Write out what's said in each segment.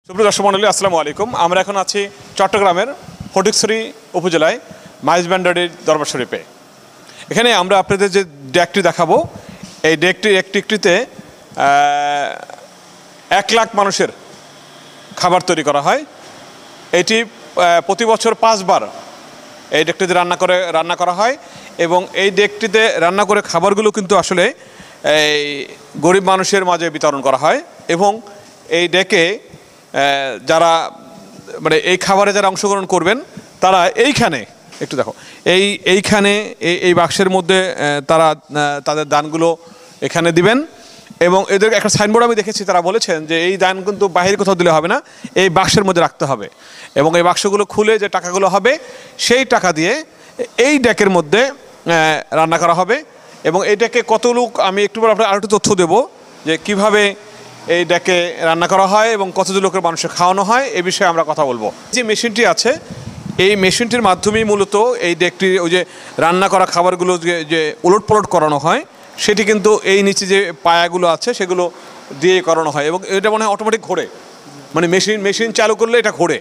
সুপ্রিয় দর্শক মণ্ডলী, আসসালামু আলাইকুম। আমরা এখন আছি চট্টগ্রামের ফটিকছড়ি উপজেলায় মাইজভান্ডারির দরবার শরীফে। এখানে আমরা আপনাদের যে ডেকটি দেখাবো, এই একটিতে 1 লাখ মানুষের খাবার তৈরি করা হয়। এটি প্রতি বছর 5 বার এই ডেকটিতে রান্না করা হয় এবং এই ডেকটিতে রান্না করে খাবারগুলো কিন্তু আসলে এই গরিব মানুষের মাঝে বিতরণ করা হয়। এবং এই ডেকে যারা মানে এই খাবারে যারা অংশগ্রহণ করবেন তারা এইখানে একটু দেখো, এইখানে এই বাক্সের মধ্যে তারা তাদের দানগুলো এখানে দিবেন। এবং এদের একটা সাইনবোর্ড আমি দেখেছি, তারা বলেছেন যে এই দান কিন্তু বাহিরে কোথাও দিলে হবে না, এই বাক্সের মধ্যে রাখতে হবে। এবং এই বাক্সগুলো খুলে যে টাকাগুলো হবে সেই টাকা দিয়ে এই ডেকের মধ্যে রান্না করা হবে। এবং এই ডেকে কত লোক, আমি একটু পর আপনার আরও একটু তথ্য দেবো যে কীভাবে এই ডেকে রান্না করা হয় এবং কতজন লোকের মানুষের খাওয়ানো হয়, এ বিষয়ে আমরা কথা বলবো। যে মেশিনটি আছে, এই মেশিনটির মাধ্যমেই মূলত এই ডেকটি ওই যে রান্না করা খাবারগুলো যে উলটপালট করানো হয়, সেটি কিন্তু এই নিচে যে পায়াগুলো আছে সেগুলো দিয়ে করানো হয়। এবং এটা মনে হয় অটোমেটিক ঘোরে, মানে মেশিন চালু করলে এটা ঘোরে।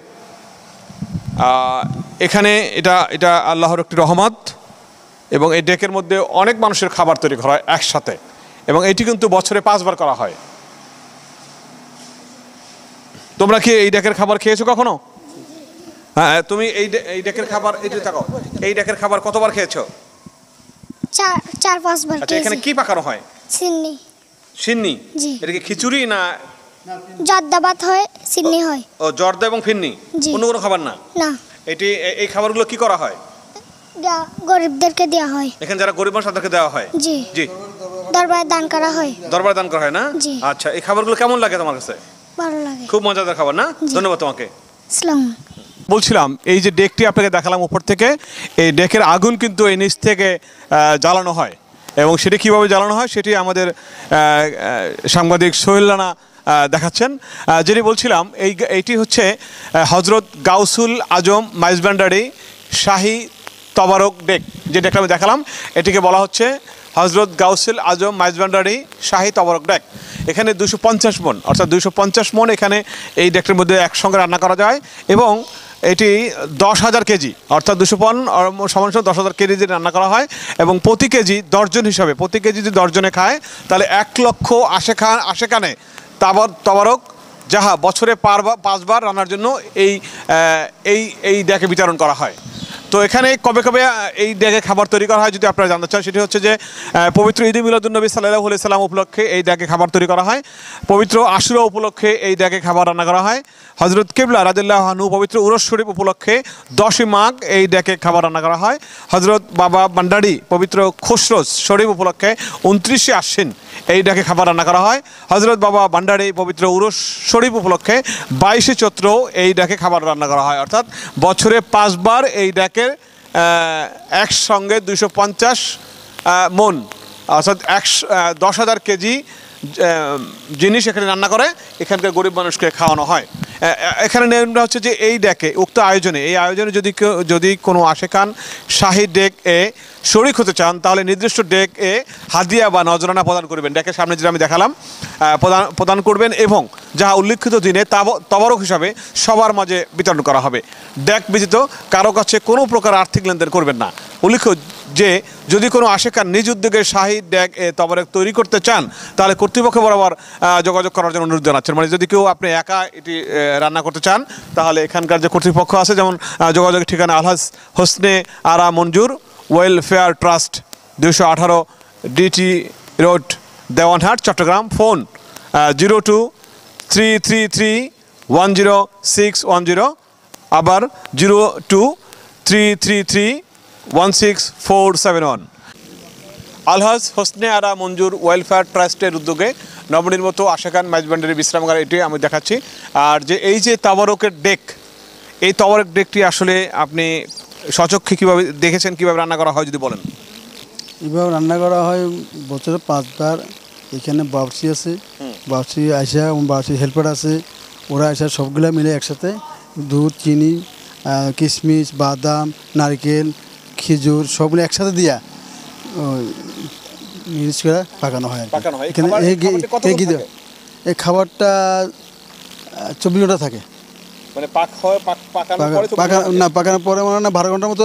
এখানে এটা আল্লাহর একটি রহমত। এবং এই ডেকের মধ্যে অনেক মানুষের খাবার তৈরি করা হয় একসাথে, এবং এটি কিন্তু বছরে 5 বার করা হয়। তোমরা কি এই ডেকের খাবার খেয়েছো কখনো? হ্যাঁ, তুমি এই ডেকের খাবার, এই যে দেখো, এই ডেকের খাবার কতবার খেয়েছো? 4-5 বার। আচ্ছা, এখানে কি পাকানো হয়? সিন্নি। এটা কি খিচুড়ি না জর্দা ভাত হয়, সিন্নি হয়? ও, জর্দা এবং ফিন্নি, অন্য কোনো খাবার না? না। এই খাবারগুলো কি করা হয়? গরিবদেরকে দেওয়া হয়। এখানে যারা গরিব মানুষ তাদেরকে দেওয়া হয়। জি জি। দরবারে দান করা হয়। দরবারে দান করা হয় না? জি। আচ্ছা, এই খাবারগুলো কেমন লাগে তোমার কাছে? ভালো লাগে। খুব মজাদার খাবার না? ধন্যবাদ তোমাকে। আসসালামু বলছিলাম, এই যে ডেকটি আপনাকে দেখালাম উপর থেকে, এই ডেকের আগুন কিন্তু এই নিচ থেকে জ্বালানো হয়। এবং সেটি কীভাবে জ্বালানো হয় সেটি আমাদের সাংবাদিক সোহেল রানা দেখাচ্ছেন। যেটি বলছিলাম, এইটি হচ্ছে হজরত গাউসুল আজম মাইজভান্ডারি শাহী তবারক ডেক। যে ডেকটা আমি দেখালাম, এটিকে বলা হচ্ছে হজরত গাউসুল আজম মাইজভান্ডারি শাহী তবারক ডেক। এখানে 250 মণ, অর্থাৎ 250 মণ এখানে এই ডেকটির মধ্যে একসঙ্গে রান্না করা যায়। এবং এটি 10,000 কেজি, অর্থাৎ 200 পণ সমান 10,000 কেজি দিয়ে রান্না করা হয়। এবং প্রতি কেজি দর্জন হিসাবে, প্রতি কেজি যদি দর্জনে খায় তাহলে 1 লক্ষ আশেকানে তবারক যাহা বছরে 5 বার রান্নার জন্য এই ডেকে বিতরণ করা হয়। তো এখানে কবে এই ডেকে খাবার তৈরি করা হয় যদি আপনারা জানতে চান, সেটি হচ্ছে যে পবিত্র ঈদ মিলাদুন্নবী সাল্লাল্লাহু আলাইহি সাল্লাম উপলক্ষে এই ডেকে খাবার তৈরি করা হয়। পবিত্র আশুরা উপলক্ষে এই ডেকে খাবার রান্না করা হয়। হযরত কিবলা রাদিয়াল্লাহু আনহু পবিত্র উরস শরীফ উপলক্ষে 10ই মাঘ এই ডেকে খাবার রান্না করা হয়। হযরত বাবা ভান্ডারী পবিত্র খুশরোজ শরীফ উপলক্ষে 29শে আশ্বিন এই ডেকে খাবার রান্না করা হয়। হযরত বাবা ভান্ডারী পবিত্র উরস শরীফ উপলক্ষে 22শে চৈত্র এই ডেকে খাবার রান্না করা হয়। অর্থাৎ বছরে 5 বার এই ডেকে একসঙ্গে 250 মণ, অর্থাৎ 10,000 কেজি জিনিস এখানে রান্না করে এখানকার গরিব মানুষকে খাওয়ানো হয়। এখানে নিয়মটা হচ্ছে যে এই ডেকে উক্ত আয়োজনে যদি কোনো আশেকান শাহী ডেক এ শরিক হতে চান, তাহলে নির্দিষ্ট ডেক এ হাদিয়া বা নজরানা প্রদান করবেন। ডেকের সামনে যেটা আমি দেখালাম প্রদান করবেন এবং যাহা উল্লিখিত দিনে তবারক হিসাবে সবার মাঝে বিতরণ করা হবে। ডেক ব্যতীত কারো কাছে কোনো প্রকার আর্থিক লেনদেন করবেন না। উল্লেখ্য যে যদি কোনো আশেকান নিজ উদ্যোগে শাহী ডেক এ তবারক তৈরি করতে চান, তাহলে কর্তৃপক্ষ বরাবর যোগাযোগ করার জন্য অনুরোধ জানাচ্ছেন। মানে যদি কেউ আপনি একা এটি রান্না করতে চান, তাহলে এখানকার যে কর্তৃপক্ষ আছে, যেমন যোগাযোগের ঠিকানা Alhaj Hosne Ara Manzur welfare trust, 218 DT road, Dewanhat, Chattogram. Phone 02-333-10610, আবার 02-333-16471। আলহাজ হোসনে আরা মঞ্জুর ওয়েলফেয়ার ট্রাস্টের উদ্যোগে নবনির্মিত আশেকান মাইজভান্ডারি বিশ্রামাগার এটি আমি দেখাচ্ছি। আর যে এই যে তাবারকের ডেক, এই তাবারক ডেকটি আসলে আপনি সচক্ষে কীভাবে দেখেছেন, কীভাবে রান্না করা হয় যদি বলেন? এইভাবে রান্না করা হয় বছরে 5 বার। এখানে বাবসি আছে, বাবসি আইসা এবং বাবসি হেল্পার আছে, ওরা আইসা সবগুলা মিলে একসাথে দুধ, চিনি, কিশমিশ, বাদাম, নারকেল, খেজুর সবগুলো একসাথে দিয়া মিক্স করে পাকানো হয়। এখানে এই খাবারটা 24 ঘন্টা থাকে। মানে পাকানোর পরে তো পাকানোর পরে মানে না 12 ঘন্টার মতো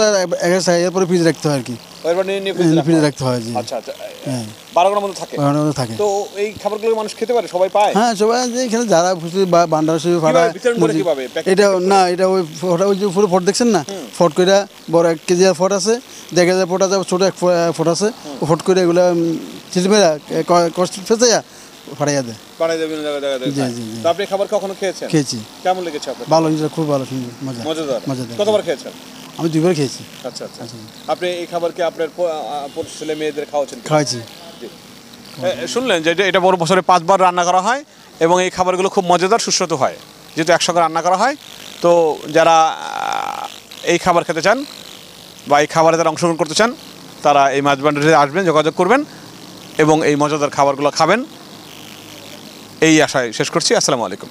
এরপরে ফ্রিজে রাখতে হয় আর কি। এরপর নিয়ে ফ্রিজে রাখতে হয় জি। আচ্ছা আচ্ছা, হ্যাঁ 12 ঘন্টার মতো থাকে। 12 ঘন্টার মতো থাকে। তো এই খাবারগুলো মানুষ খেতে পারে, সবাই পায়? হ্যাঁ সবাই যে এখানে যারা বা বান্ডার হিসেবে ফাটা বিতরণ করে কিভাবে? এটা না এটা ওই ফটা ওই যে পুরো ফট দেখছেন না, ফট করে বড় 1 কেজি আর ফট আছে, 1000 ফট আছে, ছোট 1 ফট আছে, ও ফট করে এগুলা চিলমেরা কষ্ট ফেসে ফাটাইয়া দেয়। বানাই দেবেন জায়গা জি জি জি। তো আপনি খাবার কখনো খেয়েছেন? খেয়েছি। কেমন লেগেছে আপনার? ভালো, এটা খুব ভালো, সুন্দর, মজাদার। মজাদার। কতবার খেয়েছেন? আমি 2 বার খেয়েছি। আচ্ছা আচ্ছা, আপনি এই খাবারকে আপনার ছেলে মেয়েদের খাওয়াচ্ছেন? খাওয়াইছি। শুনলেন যে এটা বড় বছরে 5 বার রান্না করা হয় এবং এই খাবারগুলো খুব মজাদার সুস্বাদু হয়, যেহেতু একসঙ্গে রান্না করা হয়। তো যারা এই খাবার খেতে চান বা এই খাবারে যারা অংশগ্রহণ করতে চান, তারা এই মাছ ভান্ডারে আসবেন, যোগাযোগ করবেন এবং এই মজাদার খাবারগুলো খাবেন। এই আশায় শেষ করছি। আসসালামু আলাইকুম।